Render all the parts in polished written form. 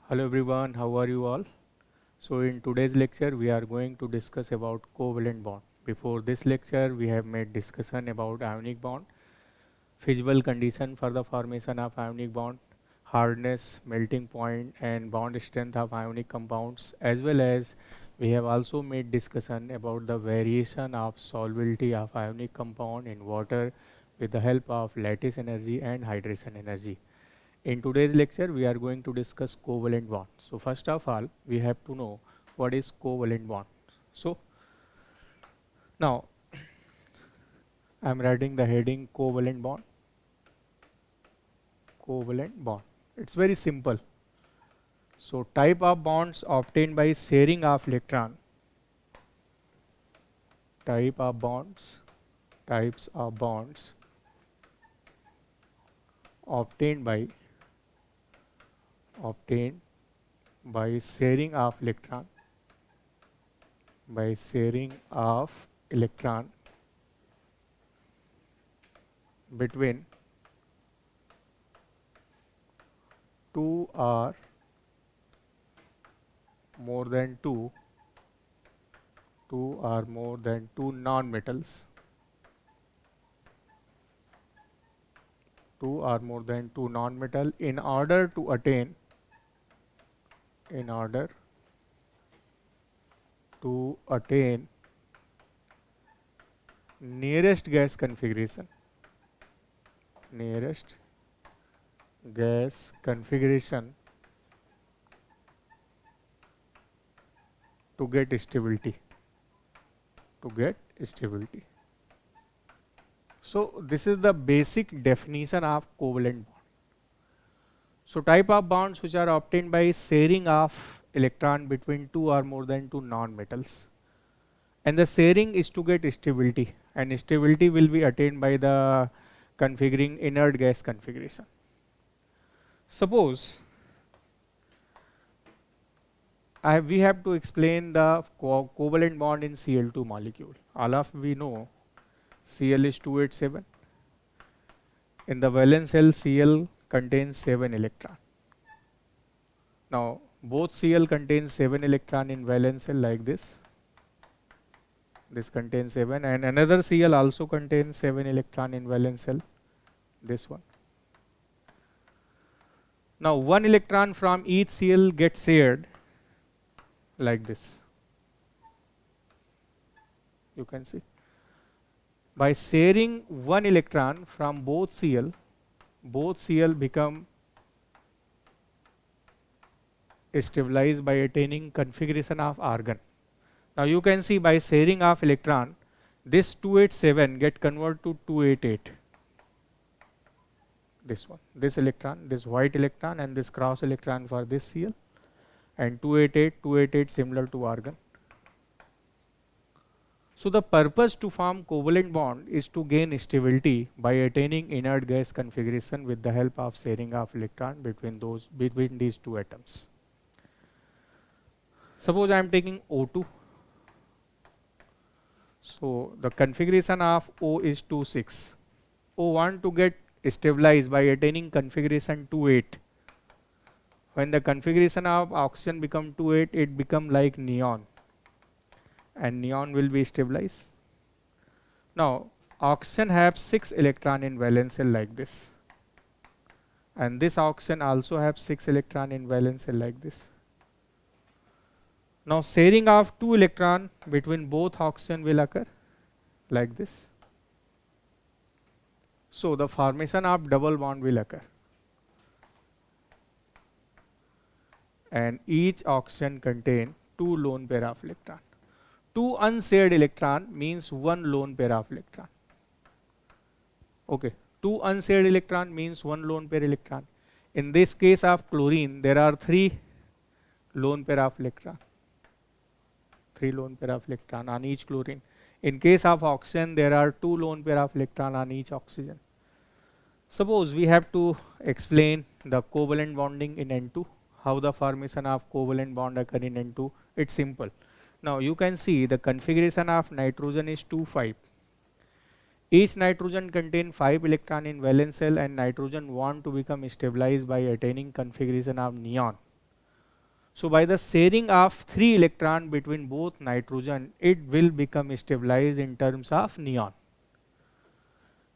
Hello everyone, how are you all? So in today's lecture we are going to discuss about covalent bond. Before this lecture we have made discussion about ionic bond, feasible condition for the formation of ionic bond, hardness, melting point and bond strength of ionic compounds, as well as we have also made discussion about the variation of solubility of ionic compound in water with the help of lattice energy and hydration energy. In today's lecture, we are going to discuss covalent bond. So first of all, we have to know what is covalent bond. So now I am writing the heading covalent bond. Covalent bond. It's very simple. So type of bonds obtained by sharing of electron. Type of bonds. Types of bonds obtained by obtained by sharing of electron. By sharing of electron between two or more than two or more than two non-metals, two or more than two non-metal in order to attain nearest gas configuration, nearest gas configuration to get stability, to get stability. So this is the basic definition of covalent bond. So type of bonds which are obtained by sharing of electron between two or more than two non-metals, and the sharing is to get stability, and stability will be attained by the configuring inert gas configuration. Suppose we have to explain the covalent bond in Cl2 molecule. All of we know Cl is 287. In the valence shell, Cl contains 7 electron. Now both Cl contains 7 electron in valence shell like this. This contains 7, and another Cl also contains 7 electron in valence shell, this one. Now one electron from each Cl gets shared like this. You can see. By sharing one electron from both Cl become stabilized by attaining configuration of argon. Now you can see by sharing of electron, this 287 get converted to 288. This one, this electron, this white electron and this cross electron for this Cl, and 288 similar to argon. So the purpose to form covalent bond is to gain stability by attaining inert gas configuration with the help of sharing of electron between these two atoms. Suppose I am taking O2. So the configuration of O is 2,6. O want to get stabilized by attaining configuration 2,8. When the configuration of oxygen become 2,8, it become like neon, and neon will be stabilized. Now oxygen have 6 electron in valence shell like this, and this oxygen also have 6 electron in valence shell like this. Now sharing of 2 electron between both oxygen will occur like this. So the formation of double bond will occur, and each oxygen contain 2 lone pair of electron. 2 unshared electron means 1 lone pair of electron. Okay, 2 unshared electron means 1 lone pair electron. In this case of chlorine, there are 3 lone pair of electron. 3 lone pair of electron on each chlorine. In case of oxygen, there are 2 lone pair of electron on each oxygen. Suppose we have to explain the covalent bonding in N2, how the formation of covalent bond occur in N2. It's simple. Now you can see the configuration of nitrogen is 2,5. Each nitrogen contain 5 electron in valence shell, and nitrogen want to become stabilized by attaining configuration of neon. So by the sharing of 3 electron between both nitrogen, it will become stabilized in terms of neon.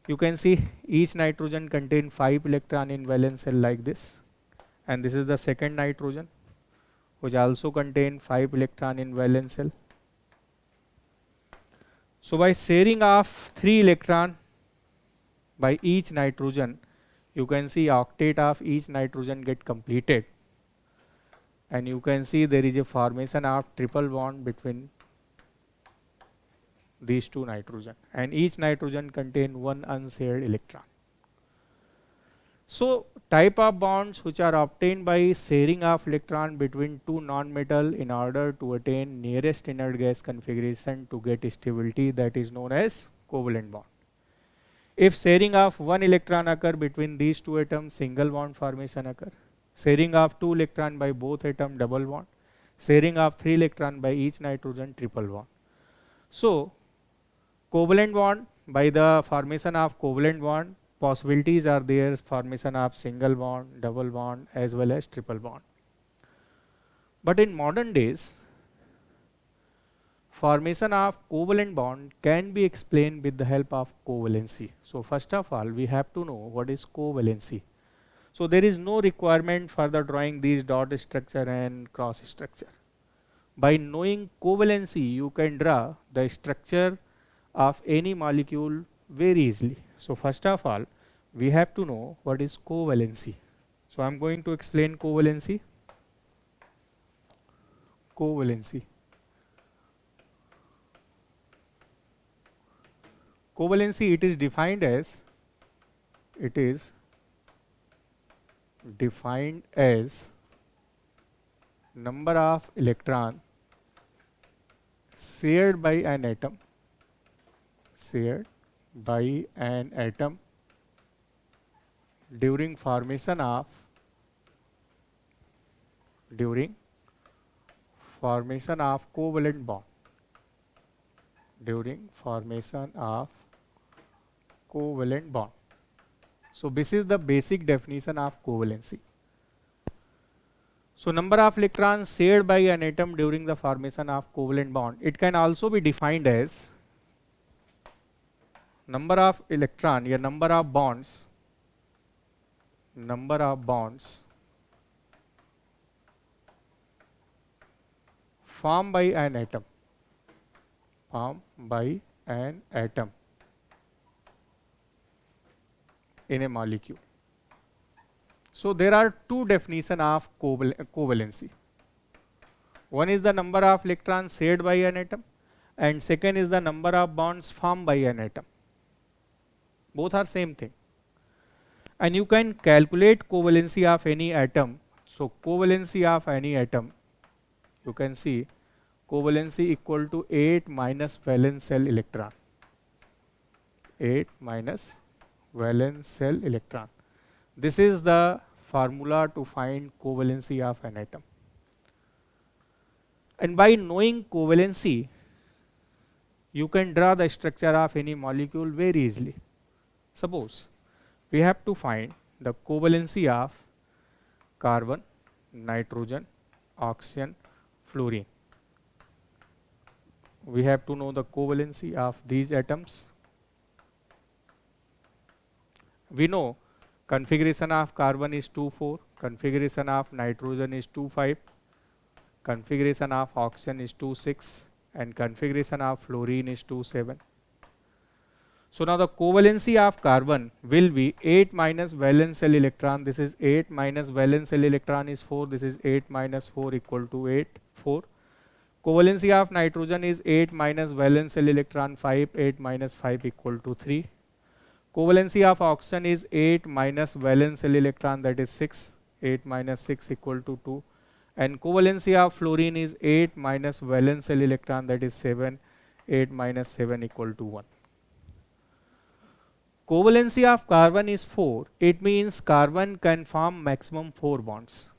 You can see each nitrogen contain 5 electron in valence shell like this, and this is the second nitrogen which also contain 5 electron in valence shell. So by sharing of 3 electron by each nitrogen, you can see octet of each nitrogen get completed, and you can see there is a formation of triple bond between these two nitrogen, and each nitrogen contain one unshared electron. So type of bonds which are obtained by sharing of electron between two non-metal in order to attain nearest inert gas configuration to get stability, that is known as covalent bond. If sharing of one electron occur between these two atoms, single bond formation occur. Sharing of 2 electron by both atom, double bond. Sharing of 3 electron by each nitrogen, triple bond. So covalent bond, by the formation of covalent bond, possibilities are there, formation of single bond, double bond as well as triple bond. But in modern days, formation of covalent bond can be explained with the help of covalency. So first of all, we have to know what is covalency. So there is no requirement for the drawing these dot structure and cross structure. By knowing covalency, you can draw the structure of any molecule very easily. So first of all, we have to know what is covalency. So I am going to explain covalency. Covalency. Covalency, it is defined as number of electron shared by an atom during formation of covalent bond. So this is the basic definition of covalency. So number of electrons shared by an atom during the formation of covalent bond. It can also be defined as number of electron या number of bonds formed by an atom in a molecule. So there are two definitions of covalency. One is the number of electrons shared by an atom, and second is the number of bonds formed by an atom. Both are same thing. And you can calculate covalency of any atom. So covalency of any atom, you can see covalency equal to 8 minus valence shell electron. 8 minus valence shell electron. This is the formula to find covalency of an atom. And by knowing covalency, you can draw the structure of any molecule very easily. Suppose we have to find the covalency of carbon, nitrogen, oxygen, fluorine. We have to know the covalency of these atoms. We know configuration of carbon is 2,4, configuration of nitrogen is 2,5, configuration of oxygen is 2,6, and configuration of fluorine is 2,7. So now the covalency of carbon will be 8 minus valence shell electron. This is 8 minus valence shell electron is 4. This is 8 minus 4 equal to 4. Covalency of nitrogen is 8 minus valence shell electron 5. 8 minus 5 equal to 3. Covalency of oxygen is 8 minus valence shell electron, that is 6. 8 minus 6 equal to 2. And covalency of fluorine is 8 minus valence shell electron, that is 7. 8 minus 7 equal to 1. Covalency of carbon is 4. It means carbon can form maximum 4 bonds.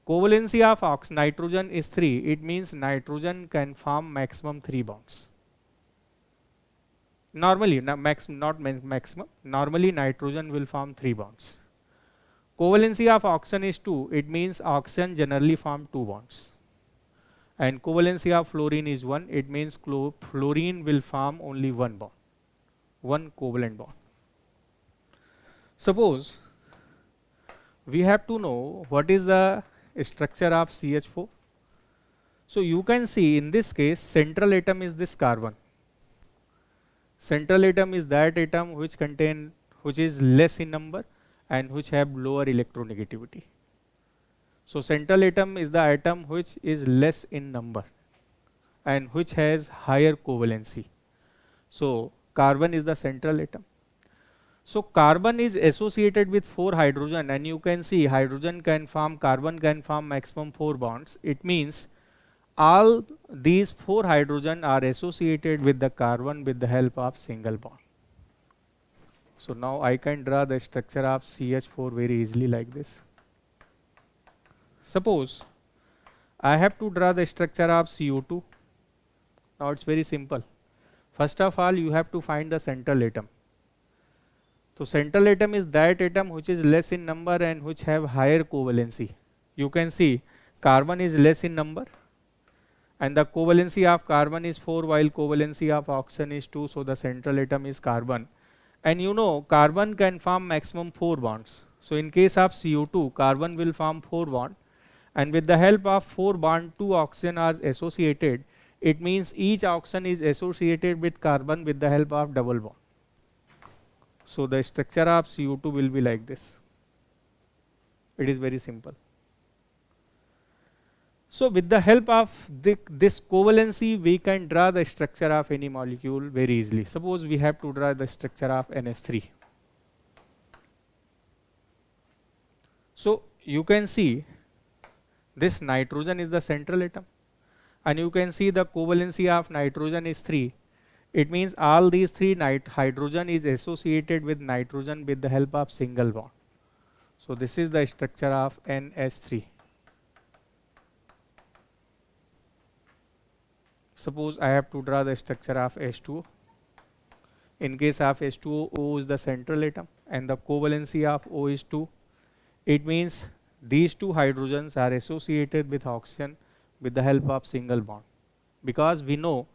Covalency of nitrogen is 3. It means nitrogen can form maximum 3 bonds. Normally, not maximum, normally nitrogen will form 3 bonds. Covalency of oxygen is 2. It means oxygen generally form 2 bonds. And covalency of fluorine is 1. It means fluorine will form only 1 bond, 1 covalent bond. Suppose we have to know what is the structure of CH4. So you can see in this case central atom is this carbon. Central atom is that atom which is less in number and which have lower electronegativity. So central atom is the atom which is less in number and which has higher covalency. So carbon is the central atom. So carbon is associated with 4 hydrogen, and you can see carbon can form maximum 4 bonds. It means all these 4 hydrogen are associated with the carbon with the help of single bond. So now I can draw the structure of CH4 very easily like this. Suppose I have to draw the structure of CO2. Now it's very simple. First of all, you have to find the central atom. So central atom is that atom which is less in number and which have higher covalency. You can see carbon is less in number and the covalency of carbon is 4 while covalency of oxygen is 2. So the central atom is carbon. And you know carbon can form maximum 4 bonds. So in case of CO2, carbon will form 4 bonds, and with the help of 4 bond 2 oxygen are associated. It means each oxygen is associated with carbon with the help of double bond. So the structure of CO2 will be like this. It is very simple. So with the help of this covalency, we can draw the structure of any molecule very easily. Suppose we have to draw the structure of NH3. So you can see this nitrogen is the central atom, and you can see the covalency of nitrogen is 3. It means all these 3 hydrogen is associated with nitrogen with the help of single bond. So this is the structure of NH3. Suppose I have to draw the structure of H2O. In case of H2O, O is the central atom and the covalency of O is 2. It means these 2 hydrogens are associated with oxygen with the help of single bond, because we know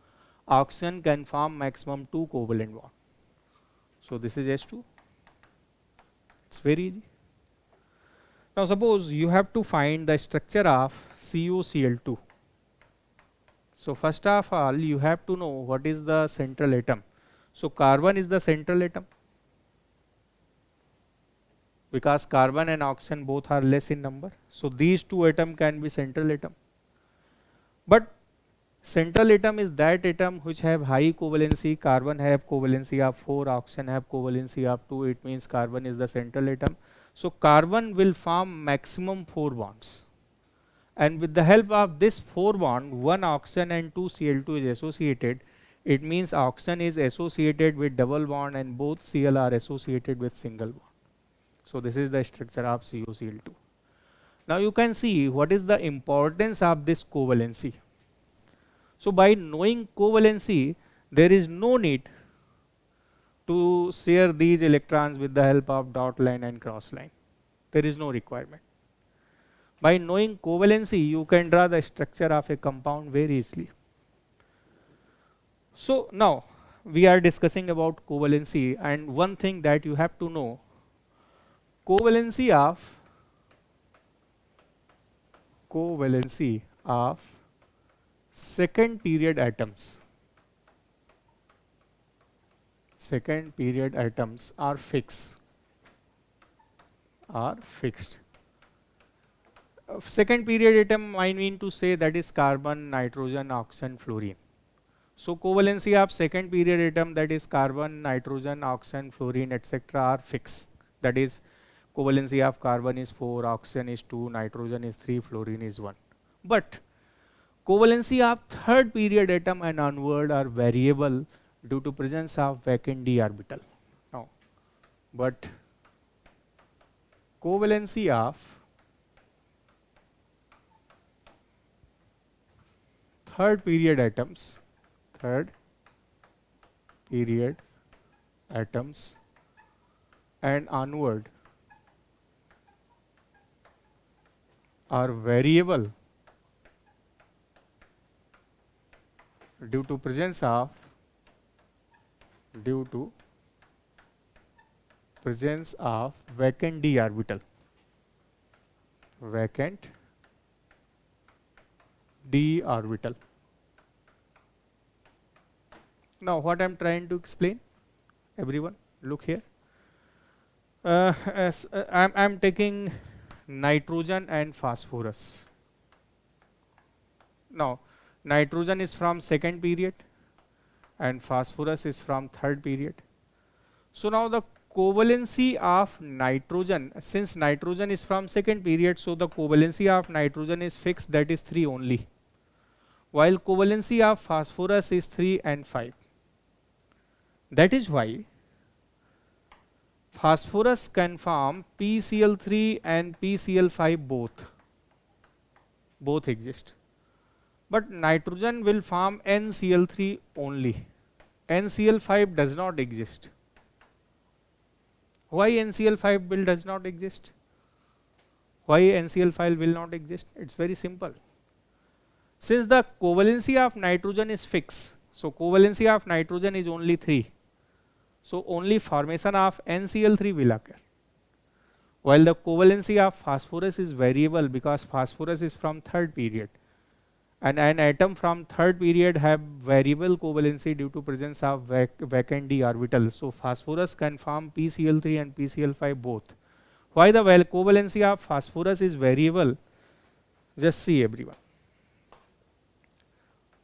oxygen can form maximum 2 covalent bond. So this is H2. It's very easy. Now suppose you have to find the structure of CuCl2. So first of all, you have to know what is the central atom. So carbon is the central atom, because carbon and oxygen both are less in number. So these 2 atoms can be central atom. But central atom is that atom which have high covalency. Carbon have covalency of 4, oxygen have covalency of 2. It means carbon is the central atom. So carbon will form maximum 4 bonds. And with the help of this 4 bond, 1 oxygen and 2 Cl2 is associated. It means oxygen is associated with double bond and both Cl are associated with single bond. So this is the structure of CuCl2. Now you can see what is the importance of this covalency. So by knowing covalency, there is no need to share these electrons with the help of dot line and cross line. There is no requirement. By knowing covalency, you can draw the structure of a compound very easily. So now we are discussing about covalency, and one thing that you have to know, covalency of second period atoms. Second period atoms are fixed. Second period atom, I mean to say, that is carbon, nitrogen, oxygen, fluorine. So covalency of second period atom, that is carbon, nitrogen, oxygen, fluorine, etc. are fixed. That is covalency of carbon is 4, oxygen is 2, nitrogen is 3, fluorine is 1. But covalency of third period atom and onward are variable due to presence of vacant d orbital. Now, but covalency of third period atoms and onward are variable due to presence of vacant d orbital. Vacant d orbital. Now what I'm trying to explain, everyone, look here. I'm taking nitrogen and phosphorus. Now nitrogen is from second period and phosphorus is from third period. So now the covalency of nitrogen, since nitrogen is from second period, so the covalency of nitrogen is fixed, that is 3 only, while covalency of phosphorus is 3 and 5. That is why phosphorus can form PCl3 and PCl5 both exist, but nitrogen will form NCl3 only. NCl5 does not exist. Why NCl5 does not exist? Why NCl5 will not exist? It's very simple. Since the covalency of nitrogen is fixed, so covalency of nitrogen is only 3. So only formation of NCl3 will occur. While the covalency of phosphorus is variable because phosphorus is from third period. And an atom from third period have variable covalency due to presence of vacant d orbital. So phosphorus can form PCl3 and PCl5 both. Why the covalency of phosphorus is variable? Just see, everyone.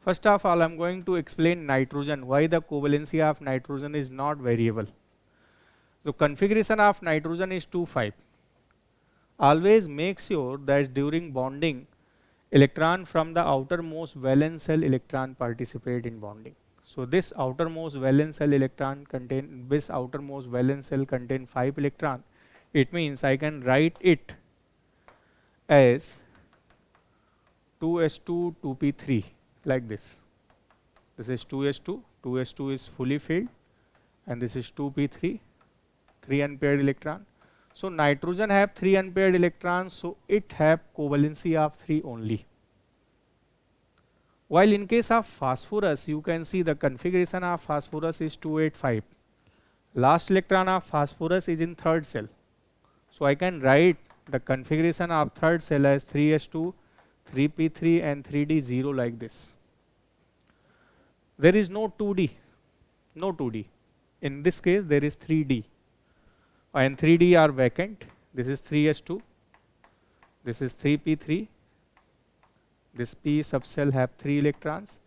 First of all, I'm going to explain nitrogen, why the covalency of nitrogen is not variable. So configuration of nitrogen is 2,5. Always make sure that during bonding, electron from the outermost valence shell electron participate in bonding. So this outermost valence shell contain 5 electron. It means I can write it as 2s2 2p3 like this. This is 2s2, 2s2 is fully filled, and this is 2p3, 3 unpaired electron. So nitrogen have 3 unpaired electrons, so it have covalency of 3 only. While in case of phosphorus, you can see the configuration of phosphorus is 285. Last electron of phosphorus is in third shell. So I can write the configuration of third shell as 3s2, 3p3 and 3d0 like this. There is no 2d, no 2d. In this case there is 3d, and 3d are vacant. This is 3s2, this is 3p3, this p subshell have 3 electrons,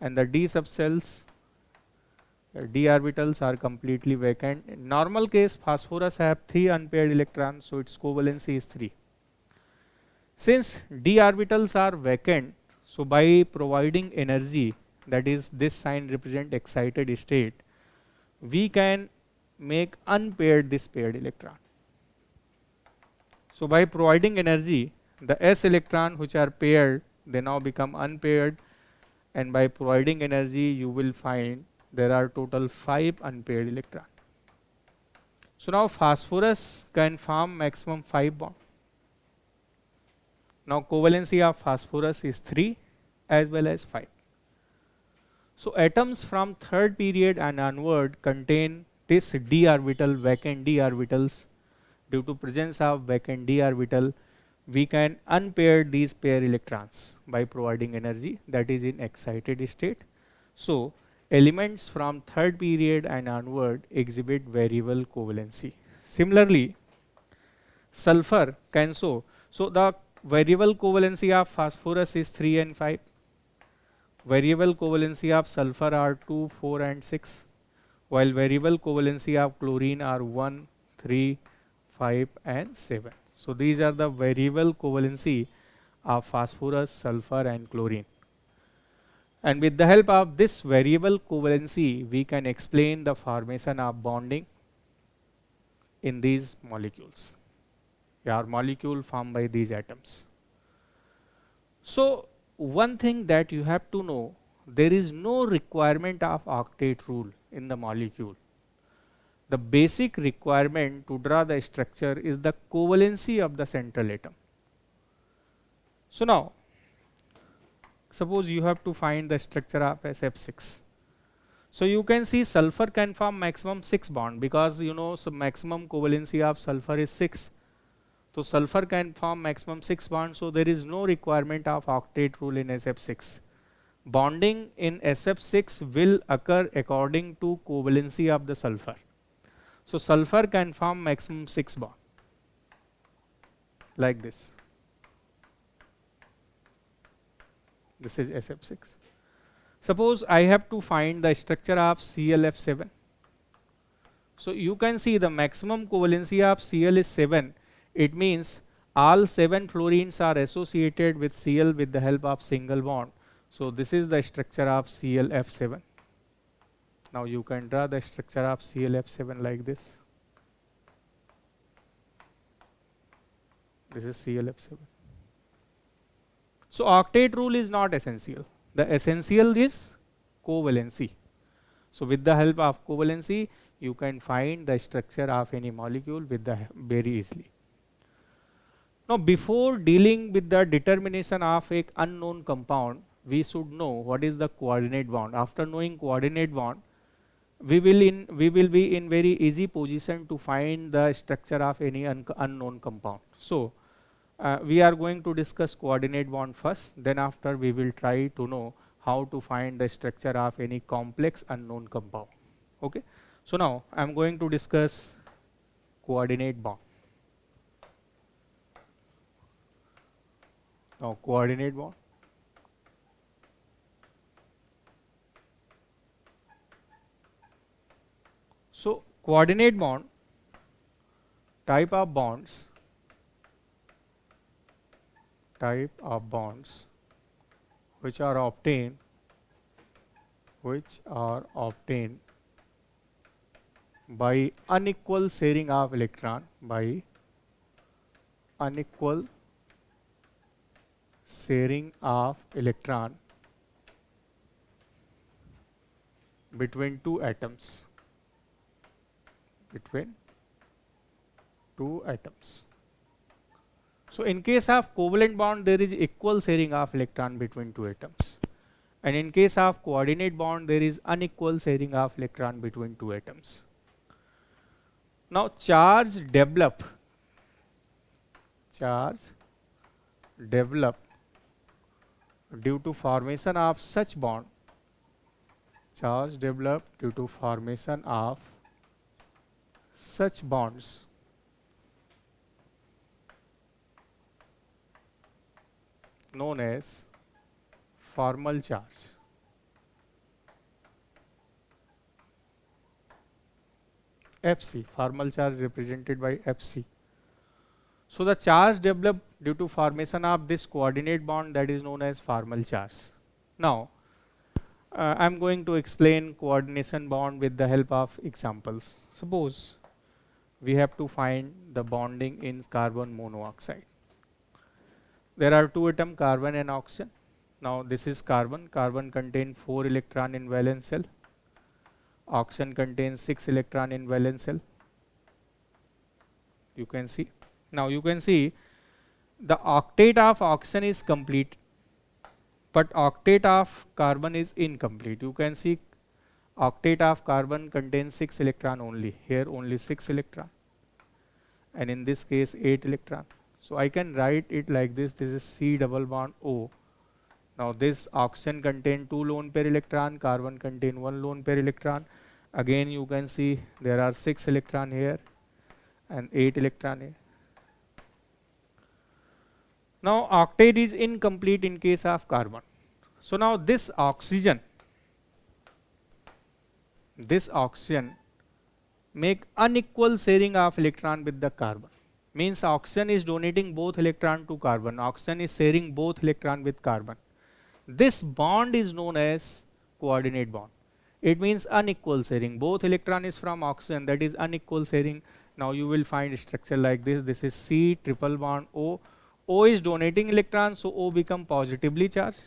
and the d subshells, d orbitals are completely vacant. In normal case, phosphorus have 3 unpaired electrons, so its covalency is 3. Since d orbitals are vacant, so by providing energy, that is this sign represent excited state, we can make unpaired this paired electron. So by providing energy, the s electron which are paired, they now become unpaired, and by providing energy you will find there are total 5 unpaired electrons. So now phosphorus can form maximum 5 bonds. Now covalency of phosphorus is 3 as well as 5. So atoms from third period and onward contain this d orbital, vacant d orbitals. Due to presence of vacant d orbital, we can unpair these pair electrons by providing energy, that is in excited state. So elements from third period and onward exhibit variable covalency. Similarly, sulfur can show. So the variable covalency of phosphorus is 3 and 5. Variable covalency of sulfur are 2, 4 and 6, while variable covalency of chlorine are 1, 3, 5 and 7. So these are the variable covalency of phosphorus, sulfur and chlorine. And with the help of this variable covalency, we can explain the formation of bonding in these molecules, or molecule formed by these atoms. So one thing that you have to know, there is no requirement of octet rule in the molecule. The basic requirement to draw the structure is the covalency of the central atom. So now, suppose you have to find the structure of SF6. So you can see sulfur can form maximum 6 bond, because you know, so maximum covalency of sulfur is 6. So sulfur can form maximum 6 bonds, so there is no requirement of octet rule in SF6. Bonding in SF6 will occur according to covalency of the sulfur. So sulfur can form maximum 6 bond like this. This is SF6. Suppose I have to find the structure of ClF7. So you can see the maximum covalency of Cl is 7. It means all 7 fluorines are associated with Cl with the help of single bond. So this is the structure of ClF7. Now you can draw the structure of ClF7 like this. This is ClF7. So octet rule is not essential. The essential is covalency. So with the help of covalency, you can find the structure of any molecule with the very easily. Now before dealing with the determination of an unknown compound, we should know what is the coordinate bond. After knowing coordinate bond, we will be in very easy position to find the structure of any unknown compound. So we are going to discuss coordinate bond first, then after we will try to know how to find the structure of any complex unknown compound. Okay. So now I am going to discuss coordinate bond. Now coordinate bond. So coordinate bond, type of bonds which are obtained by unequal sharing of electron between two atoms. So in case of covalent bond, there is equal sharing of electron between two atoms, and in case of coordinate bond, there is unequal sharing of electron between two atoms. Now charge develop due to formation of such bond. Charge develop due to formation of such bonds known as formal charge. Fc, formal charge represented by Fc. So the charge developed due to formation of this coordinate bond, that is known as formal charge. Now I am going to explain coordination bond with the help of examples. Suppose we have to find the bonding in carbon monoxide. There are two atoms, carbon and oxygen. Now this is carbon. Carbon contains 4 electrons in valence shell. Oxygen contains 6 electrons in valence shell. You can see. Now you can see the octet of oxygen is complete, but octet of carbon is incomplete. You can see octet of carbon contains 6 electrons only. Here only 6 electrons, and in this case 8 electrons. So I can write it like this. This is C double bond O. Now this oxygen contains 2 lone pair electron, carbon contains 1 lone pair electron. Again you can see there are 6 electrons here and 8 electrons here. Now octet is incomplete in case of carbon. So now this oxygen make unequal sharing of electron with the carbon. Means oxygen is donating both electron to carbon. Oxygen is sharing both electron with carbon. This bond is known as coordinate bond. It means unequal sharing. Both electron is from oxygen, that is unequal sharing. Now you will find structure like this. This is C triple bond O. O is donating electron, so O become positively charged,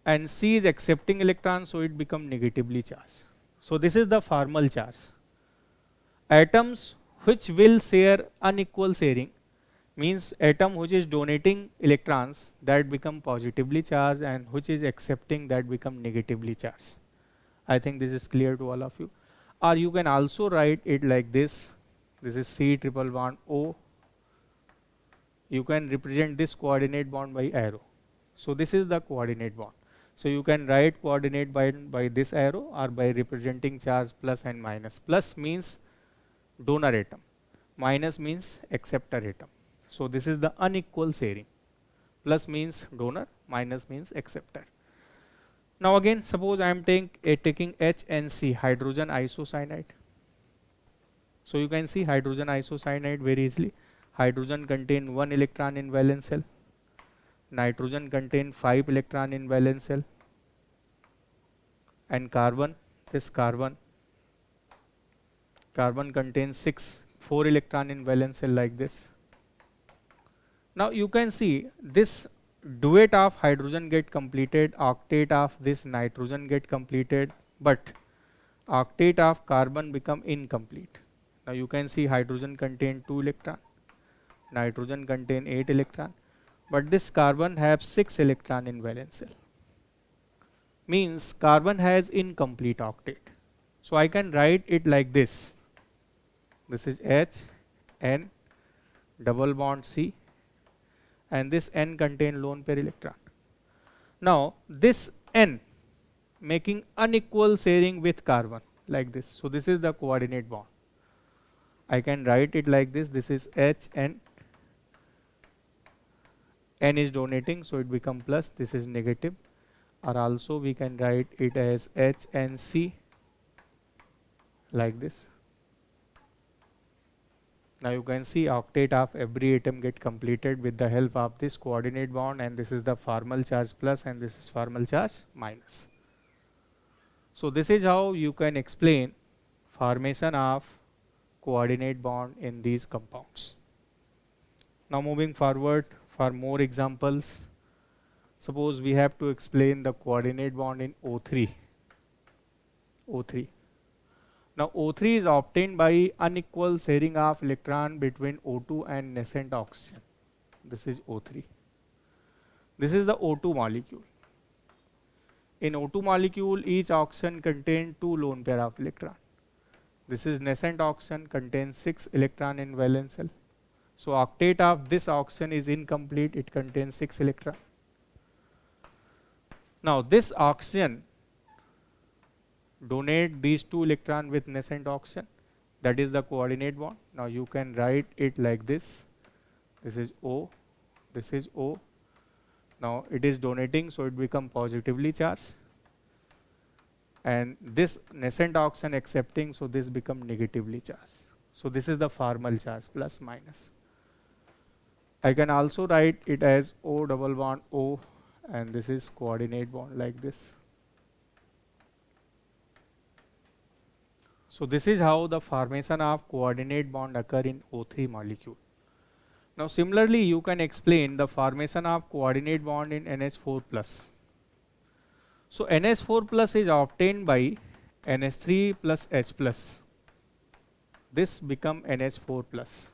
and C is accepting electron, so it become negatively charged. So this is the formal charge. Atoms which will share unequal sharing means atom which is donating electrons that become positively charged and which is accepting that become negatively charged. I think this is clear to all of you. Or you can also write it like this. This is C triple bond O. You can represent this coordinate bond by arrow. So this is the coordinate bond. So you can write coordinate by this arrow or by representing charge plus and minus. Plus means donor atom. Minus means acceptor atom. So this is the unequal sharing. Plus means donor, minus means acceptor. Now again, suppose I am taking HNC, hydrogen isocyanide. So you can see hydrogen isocyanide very easily. Hydrogen contain 1 electron in valence shell. Nitrogen contain 5 electron in valence shell. And carbon, this carbon contains 4 electron in valence shell like this. Now you can see this duet of hydrogen get completed, octet of this nitrogen get completed, but octet of carbon become incomplete. Now you can see hydrogen contain 2 electron, nitrogen contain 8 electron, but this carbon have 6 electron in valence shell. Means carbon has incomplete octet. So I can write it like this. This is H, N, double bond C, and this N contain lone pair electron. Now this N making unequal sharing with carbon like this. So this is the coordinate bond. I can write it like this. This is H, N. N is donating, so it become plus. This is negative. Or also we can write it as H and C like this. Now you can see octet of every atom get completed with the help of this coordinate bond, and this is the formal charge plus and this is formal charge minus. So this is how you can explain formation of coordinate bond in these compounds. Now moving forward for more examples. Suppose we have to explain the coordinate bond in O3. O3. Now O3 is obtained by unequal sharing of electron between O2 and nascent oxygen. This is O3. This is the O2 molecule. In O2 molecule, each oxygen contains 2 lone pair of electron. This is nascent oxygen, contains 6 electron in valence shell. So octet of this oxygen is incomplete, it contains 6 electron. Now this oxygen donate these 2 electron with nascent oxygen. That is the coordinate bond. Now you can write it like this. This is O, this is O. Now it is donating, so it become positively charged. And this nascent oxygen accepting, so this become negatively charged. So this is the formal charge plus minus. I can also write it as O double bond O, and this is coordinate bond like this. So this is how the formation of coordinate bond occur in O3 molecule. Now similarly you can explain the formation of coordinate bond in NH4 plus. So NH4 plus is obtained by NH3 plus H plus. This become NH4 plus.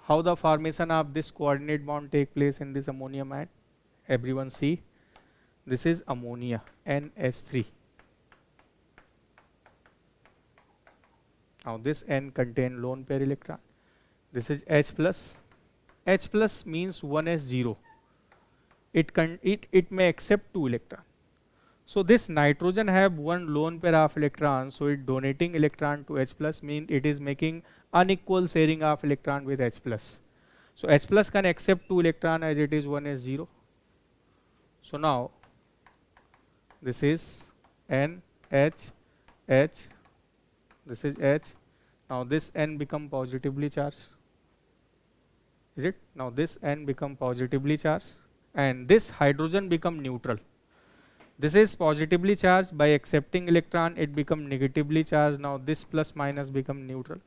How the formation of this coordinate bond take place in this ammonium ion? Everyone see, this is ammonia, NH3. Now this N contain lone pair electron. This is H plus. H plus means 1s0. It may accept 2 electron. So this nitrogen have 1 lone pair of electron, so it donating electron to H plus mean it is making unequal sharing of electron with H plus. So H plus can accept 2 electron as it is 1s0. So now this is N, H, H, this is H. Now this N become positively charged. Is it? Now this N become positively charged and this hydrogen become neutral. This is positively charged, by accepting electron it become negatively charged. Now this plus minus become neutral.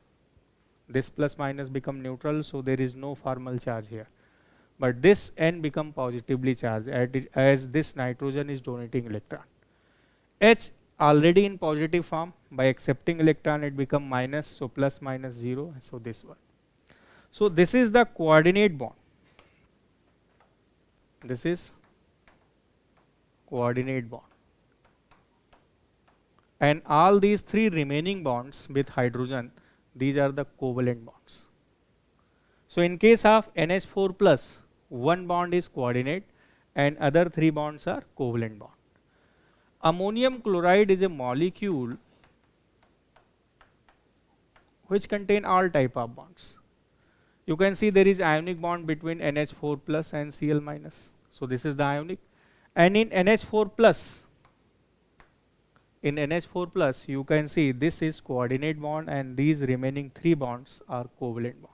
This plus minus become neutral, so there is no formal charge here. But this N become positively charged as this nitrogen is donating electron. H already in positive form, by accepting electron it become minus, so plus minus 0, so this one. So this is the coordinate bond. This is coordinate bond. And all these three remaining bonds with hydrogen, these are the covalent bonds. So in case of NH4 plus, one bond is coordinate and other three bonds are covalent bond. Ammonium chloride is a molecule which contain all type of bonds. You can see there is ionic bond between NH4 plus and Cl minus. So this is the ionic. And in NH4 plus, you can see this is coordinate bond and these remaining three bonds are covalent bond.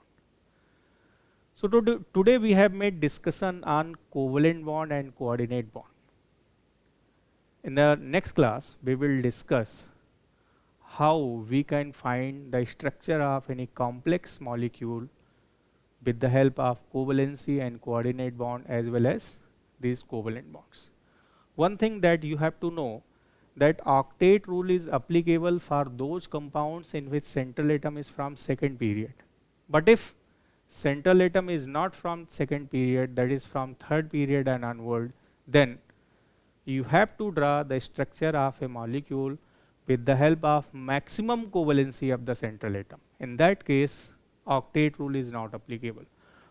So today we have made discussion on covalent bond and coordinate bond. In the next class, we will discuss how we can find the structure of any complex molecule with the help of covalency and coordinate bond as well as these covalent bonds. One thing that you have to know, that octet rule is applicable for those compounds in which central atom is from second period. But if central atom is not from second period, that is from third period and onward, then you have to draw the structure of a molecule with the help of maximum covalency of the central atom. In that case, octet rule is not applicable.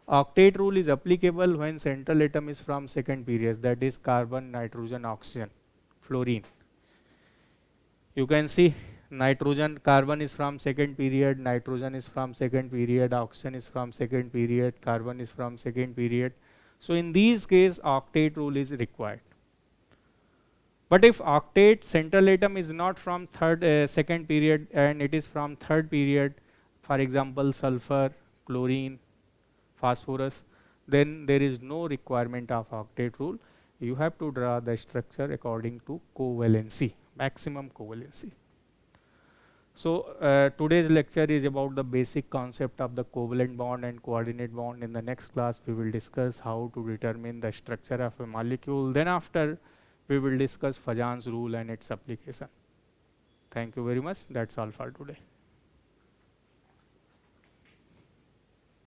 Octet rule is applicable when central atom is from second period, that is carbon, nitrogen, oxygen, fluorine. You can see nitrogen, carbon is from second period, nitrogen is from second period, oxygen is from second period, carbon is from second period. So in these cases, octet rule is required. But if octet central atom is not from second period and it is from third period, for example sulfur, chlorine, phosphorus, then there is no requirement of octet rule. You have to draw the structure according to covalency, maximum covalency. So today's lecture is about the basic concept of the covalent bond and coordinate bond. In the next class, we will discuss how to determine the structure of a molecule. Then after, we will discuss Fajan's rule and its application. Thank you very much. That's all for today.